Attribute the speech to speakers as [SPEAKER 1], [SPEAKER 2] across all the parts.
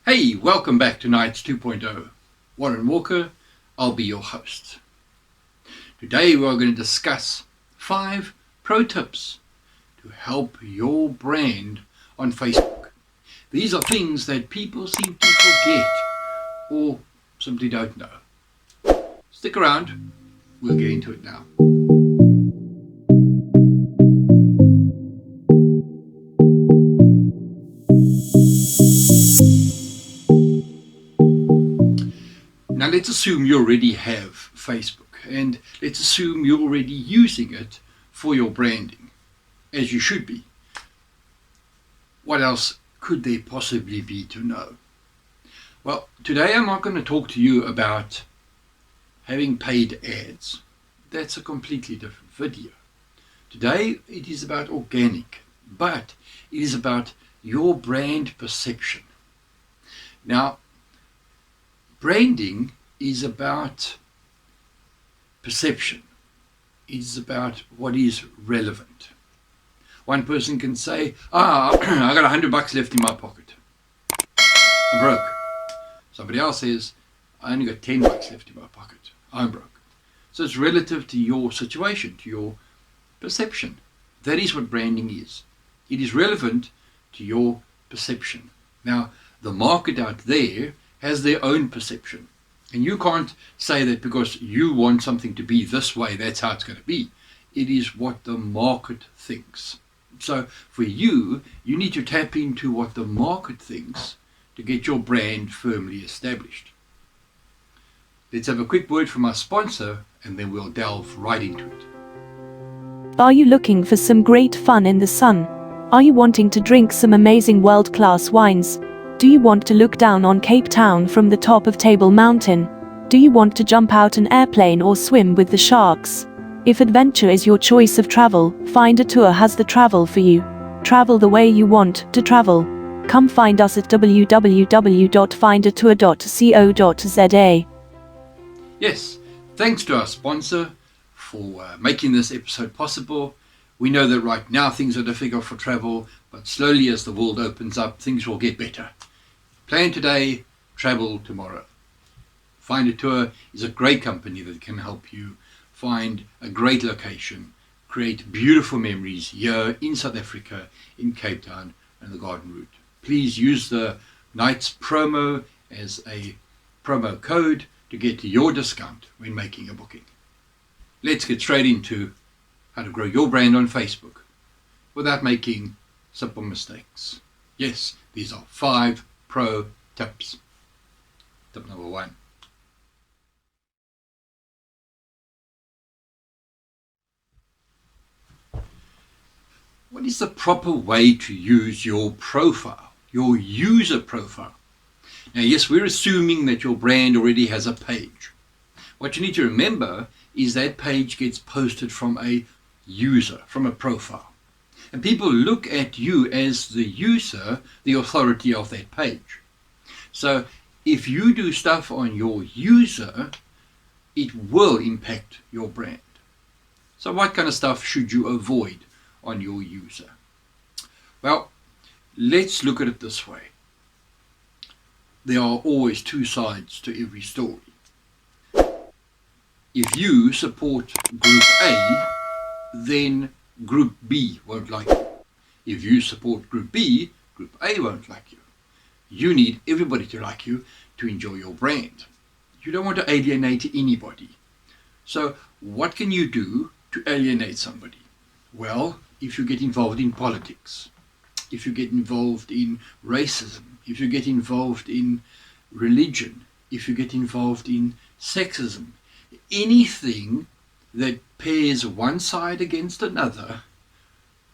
[SPEAKER 1] Hey, welcome back to Knights 2.0. Warren Walker, I'll be your host. Today we're going to discuss 5 pro tips to help your brand on Facebook. These are things that people seem to forget or simply don't know. Stick around, we'll get into it now. Now let's assume you already have Facebook, and let's assume you're already using it for your branding, as you should be. What else could there possibly be to know? Well, today I'm not going to talk to you about having paid ads. That's a completely different video. Today it is about organic, but it is about your brand perception. Now, branding is about perception. It's about what is relevant. One person can say, I got $100 left in my pocket. I'm broke. Somebody else says, I only got $10 left in my pocket. I'm broke. So it's relative to your situation, to your perception. That is what branding is. It is relevant to your perception. Now, the market out there has their own perception. And you can't say that because you want something to be this way, that's how it's going to be. It is what the market thinks. So for you, you need to tap into what the market thinks to get your brand firmly established. Let's have a quick word from our sponsor and then we'll delve right into it.
[SPEAKER 2] Are you looking for some great fun in the sun? Are you wanting to drink some amazing world-class wines? Do you want to look down on Cape Town from the top of Table Mountain? Do you want to jump out an airplane or swim with the sharks? If adventure is your choice of travel, Find a Tour has the travel for you. Travel the way you want to travel. Come find us at www.findatour.co.za.
[SPEAKER 1] Yes, thanks to our sponsor for making this episode possible. We know that right now things are difficult for travel, but slowly as the world opens up, things will get better. Plan today, travel tomorrow. Find a Tour is a great company that can help you find a great location, create beautiful memories here in South Africa, in Cape Town and the Garden Route. Please use the Knights promo as a promo code to get your discount when making a booking. Let's get straight into how to grow your brand on Facebook without making simple mistakes. Yes, these are 5 pro tips. Tip number 1. What is the proper way to use your profile, your user profile? Now, yes, we're assuming that your brand already has a page. What you need to remember is that page gets posted from a user, from a profile. And people look at you as the user, the authority of that page. So if you do stuff on your user, it will impact your brand. So what kind of stuff should you avoid on your user? Well, let's look at it this way. There are always 2 sides to every story. If you support Group A, then Group B won't like you. If you support Group B, Group A won't like you. You need everybody to like you to enjoy your brand. You don't want to alienate anybody. So what can you do to alienate somebody? Well, if you get involved in politics, if you get involved in racism, if you get involved in religion, if you get involved in sexism, anything that pairs one side against another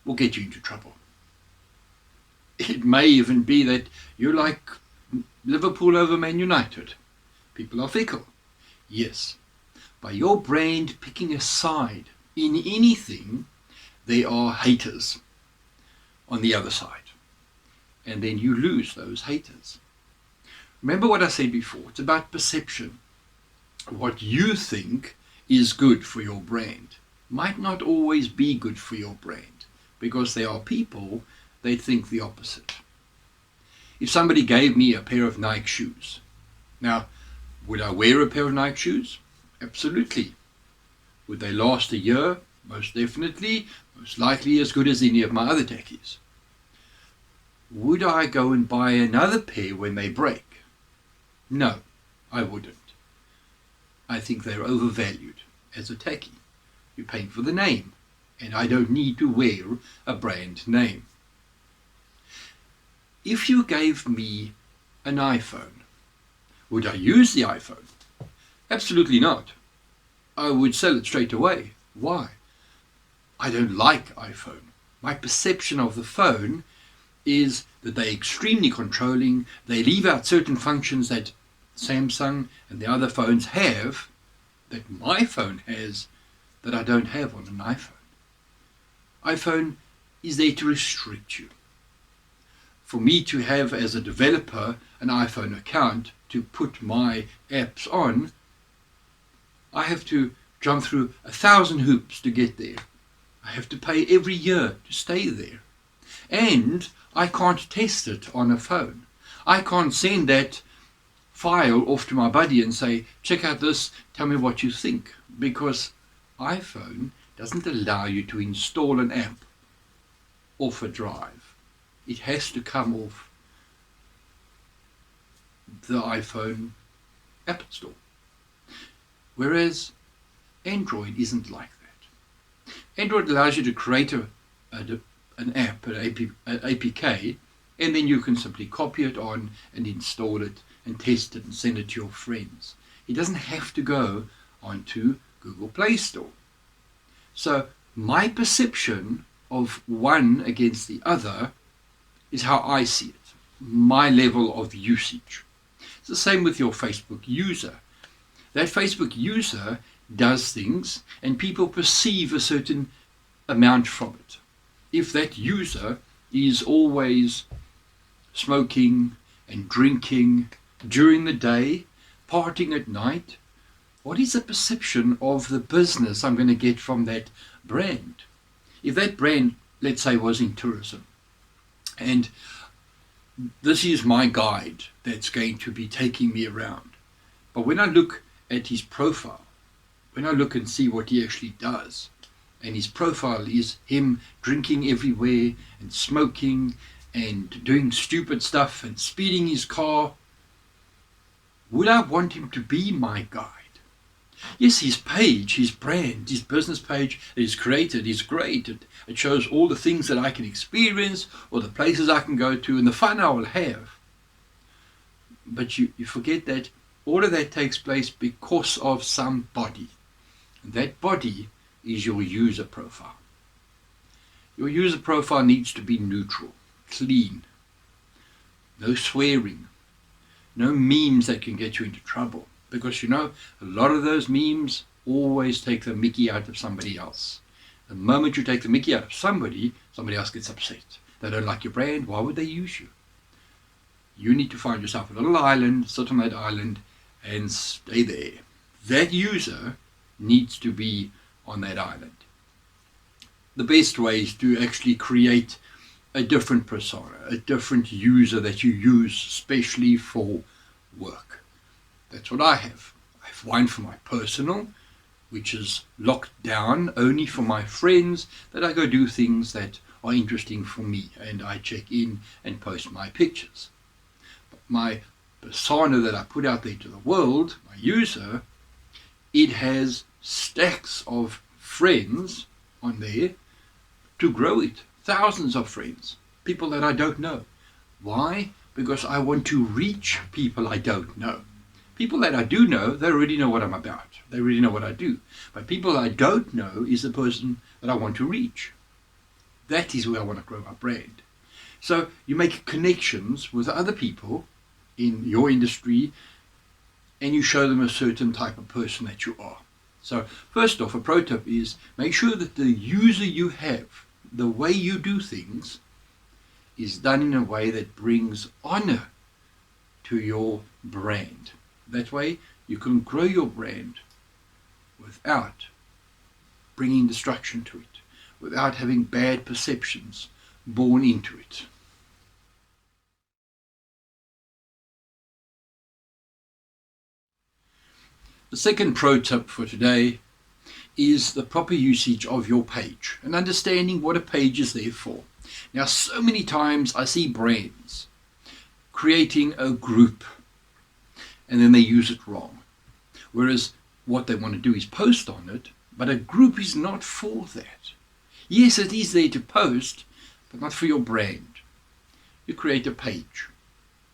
[SPEAKER 1] will get you into trouble. It may even be that you like Liverpool over Man United. People are fickle. Yes, by your brand picking a side in anything, there are haters on the other side. And then you lose those haters. Remember what I said before, it's about perception. What you think is good for your brand might not always be good for your brand, because there are people that think the opposite. If somebody gave me a pair of Nike shoes, now, would I wear a pair of Nike shoes? Absolutely. Would they last a year? Most definitely. Most likely as good as any of my other tackies. Would I go and buy another pair when they break? No, I wouldn't. I think they're overvalued as a tacky. You're paying for the name, and I don't need to wear a brand name. If you gave me an iPhone, would I use the iPhone? Absolutely not. I would sell it straight away. Why? I don't like iPhone. My perception of the phone is that they're extremely controlling. They leave out certain functions that Samsung and the other phones have, that my phone has, that I don't have on an iPhone. iPhone is there to restrict you. For me to have, as a developer, an iPhone account to put my apps on, I have to jump through 1,000 hoops to get there. I have to pay every year to stay there. And I can't test it on a phone. I can't send that file off to my buddy and say, check out this, tell me what you think. Because iPhone doesn't allow you to install an app off a drive. It has to come off the iPhone App Store. Whereas Android isn't like that. Android allows you to create an app, an APK, and then you can simply copy it on and install it and test it and send it to your friends. It doesn't have to go onto Google Play Store. So my perception of one against the other is how I see it, my level of usage. It's the same with your Facebook user. That Facebook user does things and people perceive a certain amount from it. If that user is always smoking and drinking during the day, partying at night, what is the perception of the business I'm going to get from that brand? If that brand, let's say, was in tourism, and this is my guide that's going to be taking me around, but when I look at his profile, when I look and see what he actually does, and his profile is him drinking everywhere and smoking and doing stupid stuff and speeding his car, would I want him to be my guide? Yes, his page, his brand, his business page that he's created is great. It shows all the things that I can experience or the places I can go to and the fun I will have. But you forget that all of that takes place because of somebody. And that body is your user profile. Your user profile needs to be neutral, clean, no swearing, no memes that can get you into trouble. Because you know, a lot of those memes always take the mickey out of somebody else. The moment you take the mickey out of somebody else gets upset. They don't like your brand, why would they use you? You need to find yourself a little island, sit on that island and stay there. That user needs to be on that island. The best way is to actually create a different persona, a different user that you use especially for work. That's what I have. I have one for my personal, which is locked down only for my friends, that I go do things that are interesting for me and I check in and post my pictures. But my persona that I put out there to the world, my user, it has stacks of friends on there to grow it. Thousands of friends, people that I don't know. Why? Because I want to reach people I don't know. People that I do know, they already know what I'm about. They already know what I do. But people I don't know is the person that I want to reach. That is where I want to grow my brand. So you make connections with other people in your industry and you show them a certain type of person that you are. So first off, a pro tip is make sure that the user you have, the way you do things, is done in a way that brings honor to your brand. That way you can grow your brand without bringing destruction to it, without having bad perceptions born into it. The second pro tip for today is the proper usage of your page and understanding what a page is there for. Now, so many times I see brands creating a group and then they use it wrong. Whereas what they want to do is post on it, but a group is not for that. Yes, it is there to post, but not for your brand. You create a page.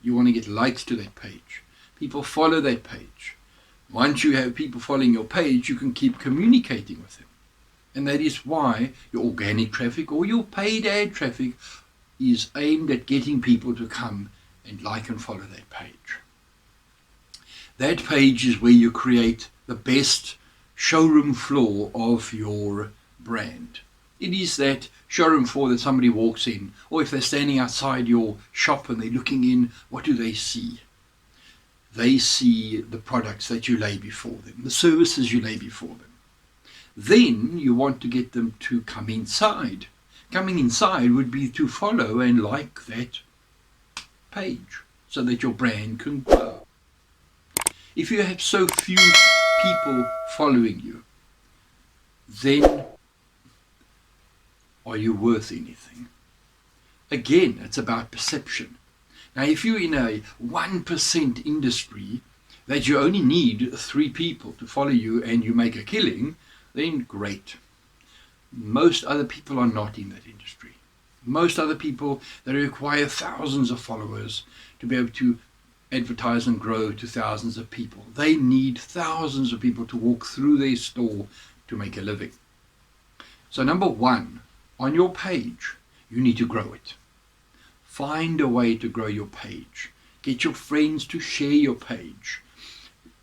[SPEAKER 1] You want to get likes to that page. People follow that page. Once you have people following your page, you can keep communicating with them. And that is why your organic traffic or your paid ad traffic is aimed at getting people to come and like and follow that page. That page is where you create the best showroom floor of your brand. It is that showroom floor that somebody walks in, or if they're standing outside your shop and they're looking in, what do they see? They see the products that you lay before them, the services you lay before them. Then you want to get them to come inside. Coming inside would be to follow and like that page so that your brand can grow. If you have so few people following you, then are you worth anything? Again, it's about perception. Now, if you're in a 1% industry that you only need 3 people to follow you and you make a killing, then great. Most other people are not in that industry. Most other people, they require thousands of followers to be able to advertise and grow to thousands of people. They need thousands of people to walk through their store to make a living. So number 1, on your page, you need to grow it. Find a way to grow your page. Get your friends to share your page.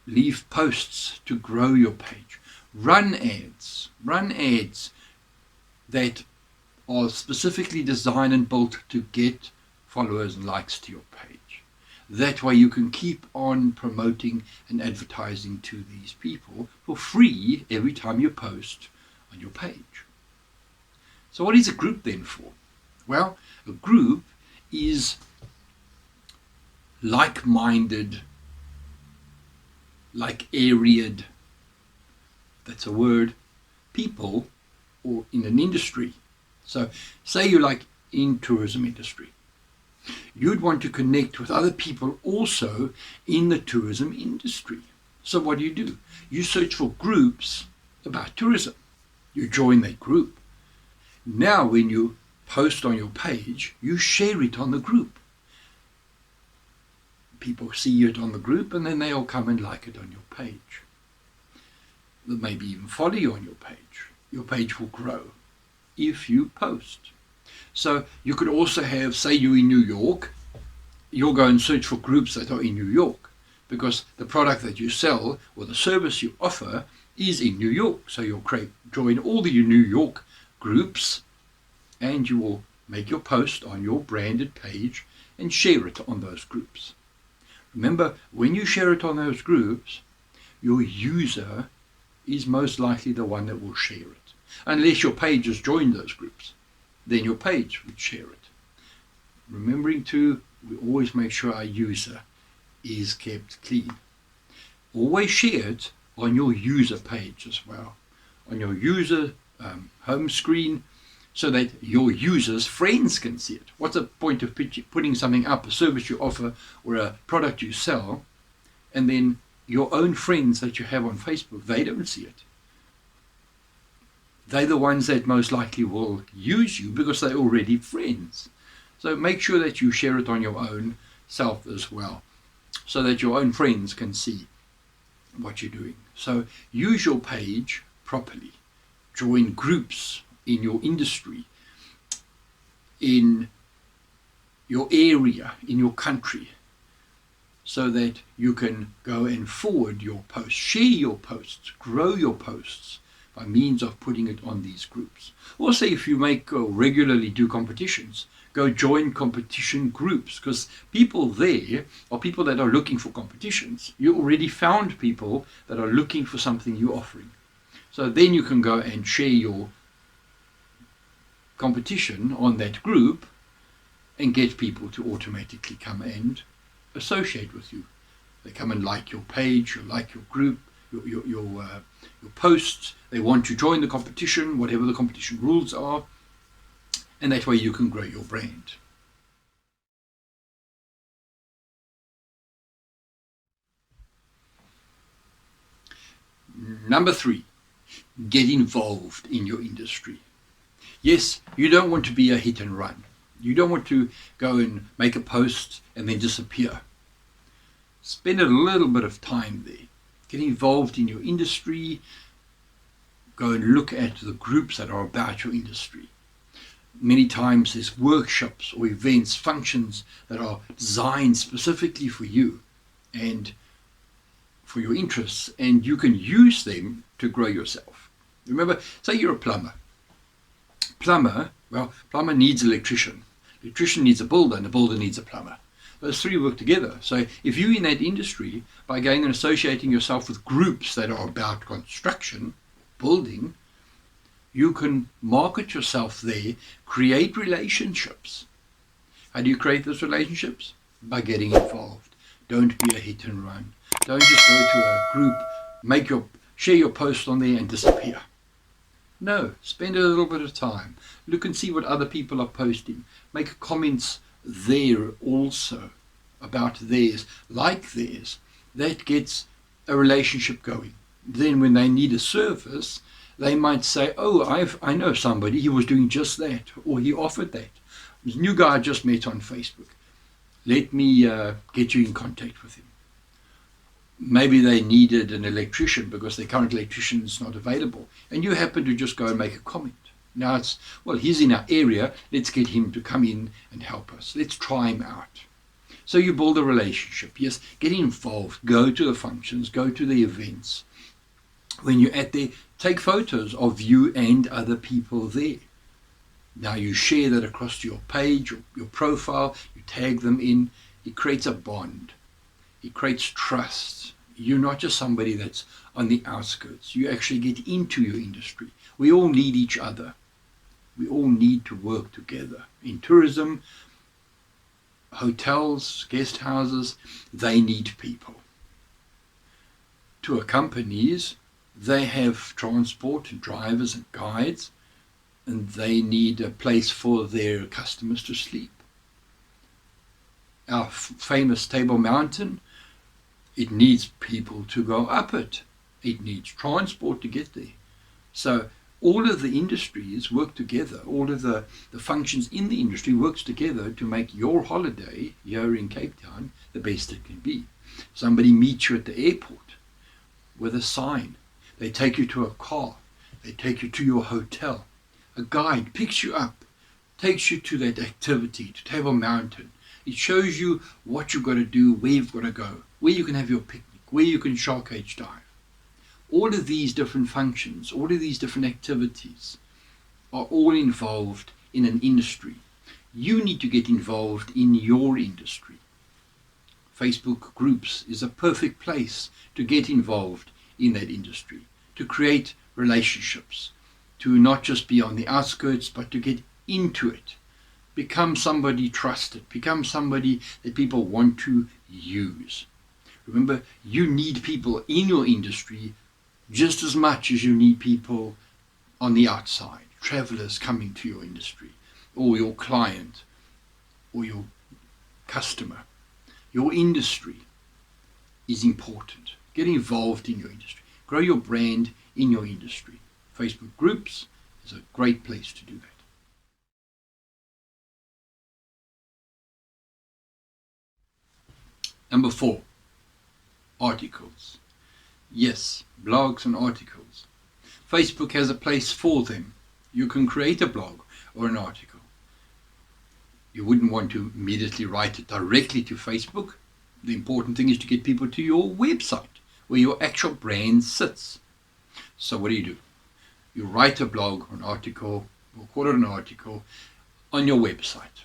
[SPEAKER 1] Leave posts to grow your page. Run ads. Run ads that are specifically designed and built to get followers and likes to your page. That way you can keep on promoting and advertising to these people for free every time you post on your page. So what is a group then for? Well, a group is like-minded, like-areaed, that's a word, people or in an industry. So say you're like in tourism industry. You'd want to connect with other people also in the tourism industry. So what do? You search for groups about tourism. You join that group. Now when you post on your page, you share it on the group. People see it on the group and then they'll come and like it on your page. They'll maybe even follow you on your page. Your page will grow if you post. So you could also have, say you're in New York, you'll go and search for groups that are in New York because the product that you sell or the service you offer is in New York. So you'll join all the New York groups and you will make your post on your branded page and share it on those groups. Remember, when you share it on those groups, your user is most likely the one that will share it. Unless your page has joined those groups, then your page would share it. Remembering to, we always make sure our user is kept clean. Always share it on your user page as well, on your user home screen, so that your users' friends can see it. What's the point of putting something up, a service you offer or a product you sell, and then your own friends that you have on Facebook, they don't see it. They're the ones that most likely will use you because they're already friends. So make sure that you share it on your own self as well, so that your own friends can see what you're doing. So use your page properly. Join groups in your industry, in your area, in your country, so that you can go and forward your posts, share your posts, grow your posts by means of putting it on these groups. Also, if you regularly do competitions, go join competition groups, because people there are people that are looking for competitions. You already found people that are looking for something you're offering. So then you can go and share your competition on that group and get people to automatically come and associate with you. They come and like your page, or like your group, your posts. They want to join the competition, whatever the competition rules are, and that way you can grow your brand. Number 3, get involved in your industry. Yes, you don't want to be a hit and run. You don't want to go and make a post and then disappear. Spend a little bit of time there. Get involved in your industry. Go and look at the groups that are about your industry. Many times there's workshops or events, functions that are designed specifically for you and for your interests, and you can use them to grow yourself. Remember, say you're a plumber. Plumber needs an electrician. Electrician needs a builder, and a builder needs a plumber. Those 3 work together. So if you're in that industry, by going and associating yourself with groups that are about construction, building, you can market yourself there, create relationships. How do you create those relationships? By getting involved. Don't be a hit and run. Don't just go to a group, share your post on there and disappear. No, spend a little bit of time. Look and see what other people are posting. Make comments there also about theirs, like theirs. That gets a relationship going. Then when they need a service, they might say, oh, I know somebody, he was doing just that, or he offered that. This new guy I just met on Facebook. Let me get you in contact with him. Maybe they needed an electrician because their current electrician is not available, and you happen to just go and make a comment. Now it's, well, he's in our area, let's get him to come in and help us. Let's try him out. So you build a relationship. Yes, get involved. Go to the functions, go to the events. When you're at there, take photos of you and other people there. Now you share that across your page, your profile, you tag them in. It creates a bond. It creates trust. You're not just somebody that's on the outskirts. You actually get into your industry. We all need each other. We all need to work together. In tourism, hotels, guest houses, they need people. Tour companies, they have transport and drivers and guides, and they need a place for their customers to sleep. Our famous Table Mountain, it needs people to go up it. It needs transport to get there. So all of the industries work together. All of the functions in the industry works together to make your holiday here in Cape Town the best it can be. Somebody meets you at the airport with a sign. They take you to a car. They take you to your hotel. A guide picks you up, takes you to that activity, to Table Mountain. It shows you what you've got to do, where you've got to go, where you can have your picnic, where you can shark cage dive. All of these different functions, all of these different activities are all involved in an industry. You need to get involved in your industry. Facebook groups is a perfect place to get involved in that industry, to create relationships, to not just be on the outskirts, but to get into it. Become somebody trusted, become somebody that people want to use. Remember, you need people in your industry just as much as you need people on the outside, travelers coming to your industry, or your client, or your customer. Your industry is important. Get involved in your industry. Grow your brand in your industry. Facebook groups is a great place to do that. Number 4, articles. Yes, blogs and articles. Facebook has a place for them. You can create a blog or an article. You wouldn't want to immediately write it directly to Facebook. The important thing is to get people to your website where your actual brand sits. So what do? You write a blog or an article, we'll call it an article, on your website.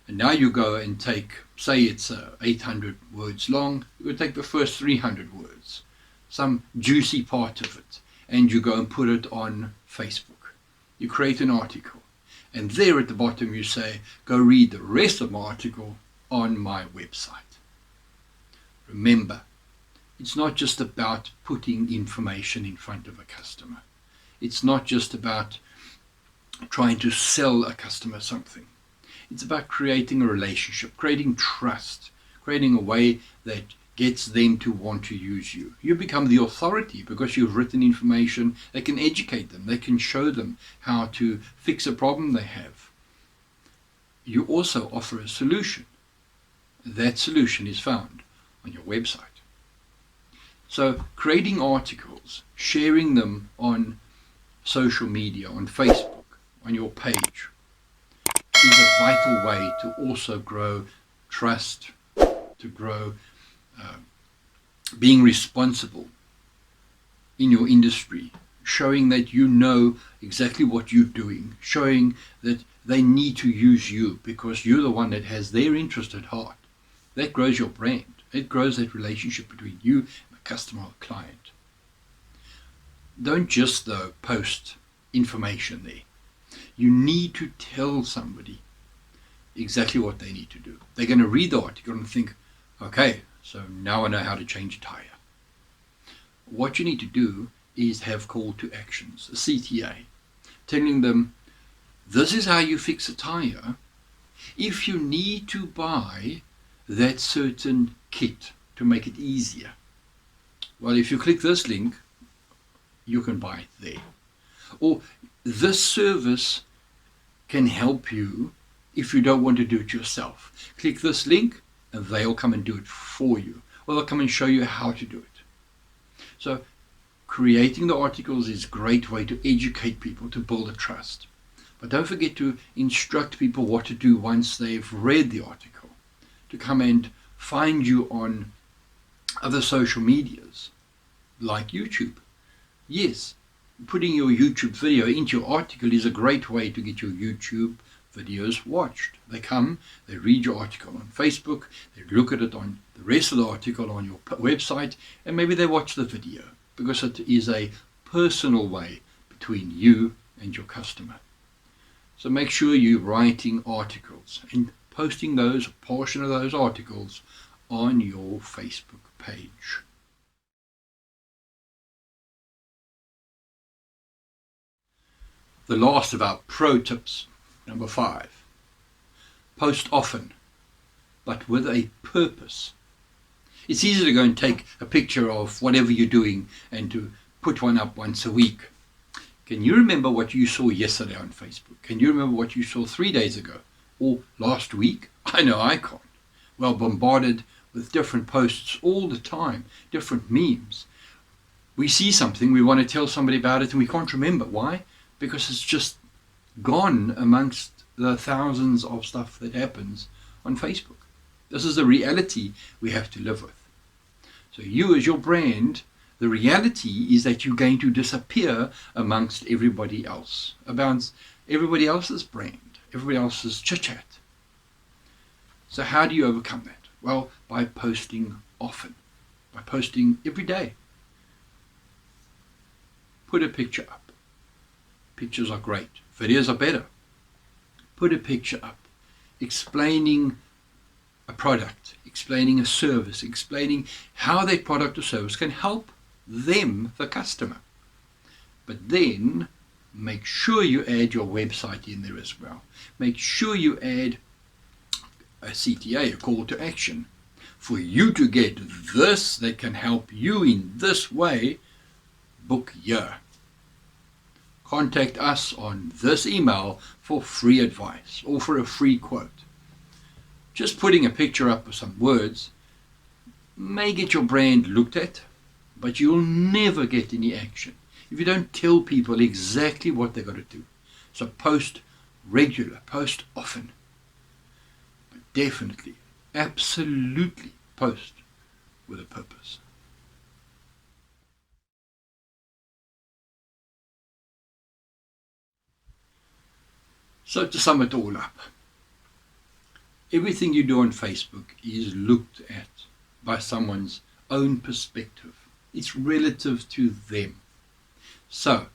[SPEAKER 1] And now you go and take, say it's 800 words long, you would take the first 300 words, some juicy part of it, and you go and put it on Facebook. You create an article, and there at the bottom you say, go read the rest of my article on my website. Remember, It's not just about putting information in front of a customer. It's not just about trying to sell a customer something. It's about creating a relationship, creating trust, creating a way that gets them to want to use you. You become the authority because you've written information that can educate them. They can show them how to fix a problem they have. You also offer a solution. That solution is found on your website. So creating articles, sharing them on social media, on Facebook, on your page, is a vital way to also grow trust, to grow being responsible in your industry, showing that you know exactly what you're doing, showing that they need to use you because you're the one that has their interest at heart. That grows your brand. It grows that relationship between you and the customer or client. Don't just, though, post information there. You need to tell somebody exactly what they need to do. They're going to read the article and think, okay, so now I know how to change a tire. What you need to do is have call to actions, a CTA, telling them, this is how you fix a tire. If you need to buy that certain kit to make it easier, well, if you click this link, you can buy it there. Or this service can help you if you don't want to do it yourself. Click this link and they'll come and do it for you. Or they'll come and show you how to do it. So creating the articles is a great way to educate people, to build a trust. But don't forget to instruct people what to do once they've read the article, to come and find you on other social medias like YouTube. Yes, putting your YouTube video into your article is a great way to get your YouTube videos watched. They come, they read your article on Facebook, they look at it on the rest of the article on your website, and maybe they watch the video because it is a personal way between you and your customer. So make sure you're writing articles and posting those, a portion of those articles on your Facebook page. The last of our pro tips, number 5. Post often, but with a purpose. It's easy to go and take a picture of whatever you're doing and to put one up once a week. Can you remember what you saw yesterday on Facebook? Can you remember what you saw 3 days ago or last week? I know I can't. Well, bombarded with different posts all the time, different memes. We see something, we want to tell somebody about it, and we can't remember. Why? Because it's just gone amongst the thousands of stuff that happens on Facebook. This is the reality we have to live with. So you as your brand, the reality is that you're going to disappear amongst everybody else, amongst everybody else's brand, everybody else's chit-chat. So how do you overcome that? Well, by posting often, by posting every day. Put a picture up. Pictures are great. Videos are better. Put a picture up explaining a product, explaining a service, explaining how that product or service can help them, the customer. But then make sure you add your website in there as well. Make sure you add a CTA, a call to action. For you to get this that can help you in this way, book here. Contact us on this email for free advice or for a free quote. Just putting a picture up with some words may get your brand looked at, but you'll never get any action if you don't tell people exactly what they've got to do. So post regular, post often, but definitely, absolutely post with a purpose. So to sum it all up, everything you do on Facebook is looked at by someone's own perspective. It's relative to them. So,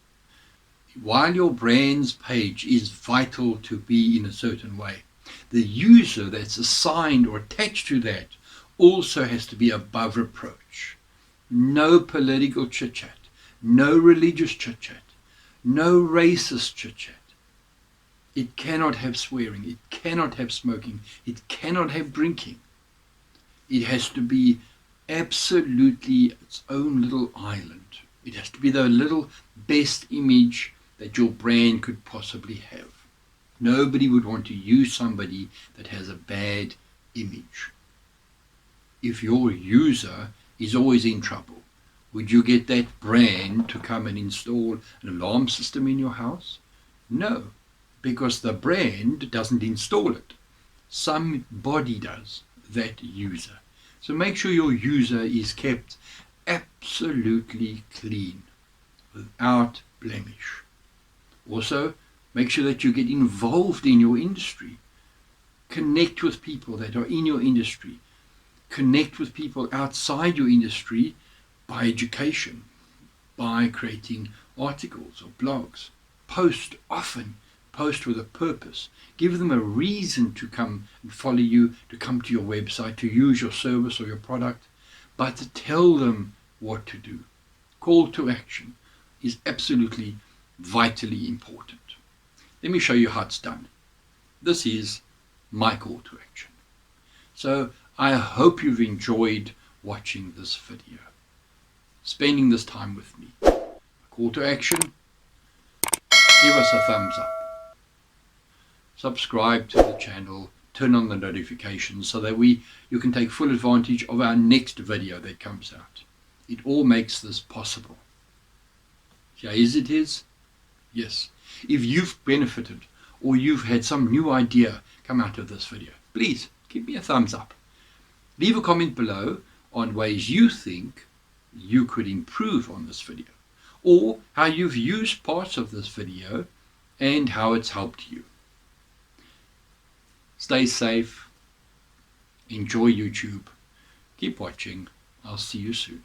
[SPEAKER 1] while your brand's page is vital to be in a certain way, the user that's assigned or attached to that also has to be above reproach. no political chit-chat, no religious chit-chat, no racist chit-chat. It cannot have swearing, it cannot have smoking, it cannot have drinking. It has to be absolutely its own little island. It has to be the little best image that your brand could possibly have. Nobody would want to use somebody that has a bad image. If your user is always in trouble, would you get that brand to come and install an alarm system in your house? No, because the brand doesn't install it. Somebody does, that user. So make sure your user is kept absolutely clean, without blemish. Also, make sure that you get involved in your industry. Connect with people that are in your industry. Connect with people outside your industry by education, by creating articles or blogs. Post often. Post with a purpose. Give them a reason to come and follow you, to come to your website, to use your service or your product, but to tell them what to do. Call to action is absolutely vitally important. Let me show you how it's done. This is my call to action. So I hope you've enjoyed watching this video, spending this time with me. Call to action, give us a thumbs up. Subscribe to the channel, turn on the notifications so that you can take full advantage of our next video that comes out. It all makes this possible. Yeah, is it is? Yes. If you've benefited or you've had some new idea come out of this video, please give me a thumbs up. Leave a comment below on ways you think you could improve on this video, or how you've used parts of this video and how it's helped you. Stay safe, enjoy YouTube, keep watching, I'll see you soon.